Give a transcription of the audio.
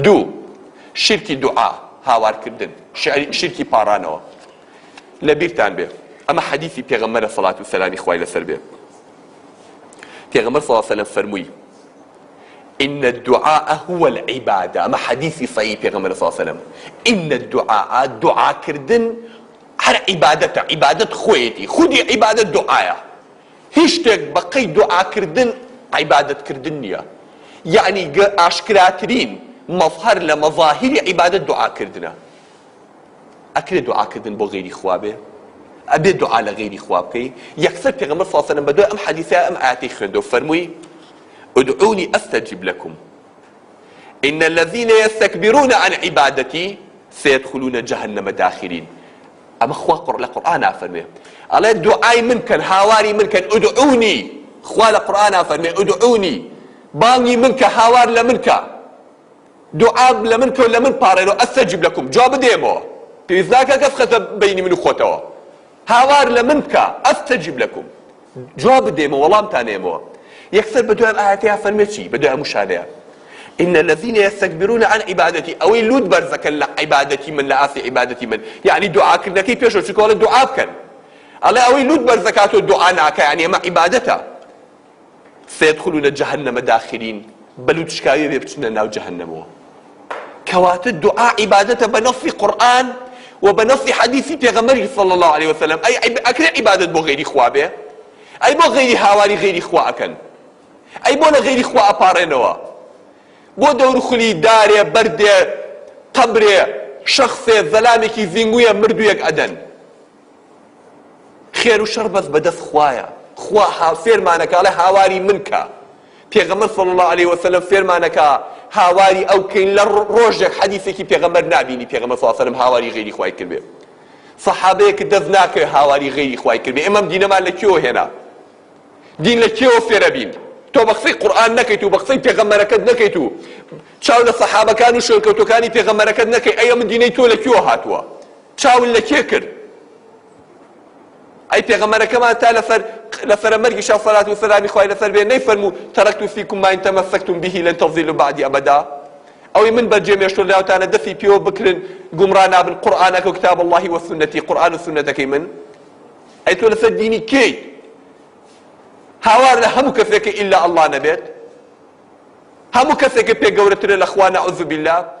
دوو شرکی دوعا هاوارکردن شرکی پارانەوە لە بیرتان بێ ئەمە حەدیثی پێغەمبەرە سەڵات و سەلامی خوای لەسەر بێ پێغەمبەر صلی الله علیه و سلم فەرمووی إن الدعاء هو العبادة أما حديثي صحيح پیغمبر صلى الله عليه وسلم إن الدعاء دعاء كردن هر عبادة عبادة خويتي خودي عبادة دعاء هشتك بقي دعاء كردن عبادة كردنيا يعني أشكراترين مظهر لمظاهر عبادة دعاء كردنا أكل دعاء كردن بو غيري خوابه أبي دعاء لغيري خوابكي يكثر پیغمبر صلى الله عليه وسلم بدو أم حديثة أم آياتي خندو فرموي ادعوني أستجب لكم إن الذين يستكبرون عن عبادتي سيدخلون جهنم داخرين أما خوا لقرآن أفرمي الله دعاي منكن هاواري منكن ادعوني خوا لقرآن أفرمي ادعوني باني منك هاوار لمنك دعاء لمنك ولا من بارينو أستجب لكم جواب ديمو بإذنك كفخة بيني من أخوته هاوار لمنك أستجب لكم جواب ديمو والله متانيمو يكثر بدوام آياتها فرمتشي بدوام مشاهدها إن الذين يستكبرون عن عبادتي أو اللود برزك عبادتي من لا آسي عبادتي من يعني دعاء كرنا كيف يشعر شكو الله دعاء بكن الله أو اللود برزكاته الدعاء ناكا يعني ما عبادته سيدخلون جهنم داخلين بلو تشكاوية بيبتشنا ناو جهنم كوات الدعاء عبادته بنص قرآن وبنص حديث پیغمبر صلى الله عليه وسلم أي أكل عبادة بو غير خوابه أي بو غير هاواري غير خوا أكن أي بو لغير خوا أبارنوا بو دور خلي داري بردي قبري شخصي ظلامكي زينغويا مردويك أدن خير وشر بس بدس خوايا خوا فير معناك على هاواري منك پیغمبر صلى الله عليه وسلم فير معناك هاواري أو كين لروجك حديثك پیغمبر نابيني پیغمبر صلى الله عليه وسلم هاواري غير خواي كربي صحابيك دزناك هاواري غير خواي كربي إمام دينا ما لكيو هنا دين لكيو فير بين تو بقصي قرآن نكيتو بقصي پیغمبركت نكيتو چاو لصحابة كانوا شركتو كاني پیغمبركت نكي أيام ديني تو لكيو هاتوا چاو لكي كر أي پیغمبرك ما تا لفر مرقي شاو صلاة والسلام إخوائي لفر بين نيفرمو تركت فيكم ما إن تمسكتم به لن تفضلوا بعدي أبدا أو من برجيم يشتر الله تعالى دفي بيو بكرن قمرانا بالقرآن كتاب الله والسنة قرآن والسنة كيمن أي تو لفر ديني كي هاوار همو كفيك إلا الله نبيت همو كفيك بيقورة الأخوان أعوذ بالله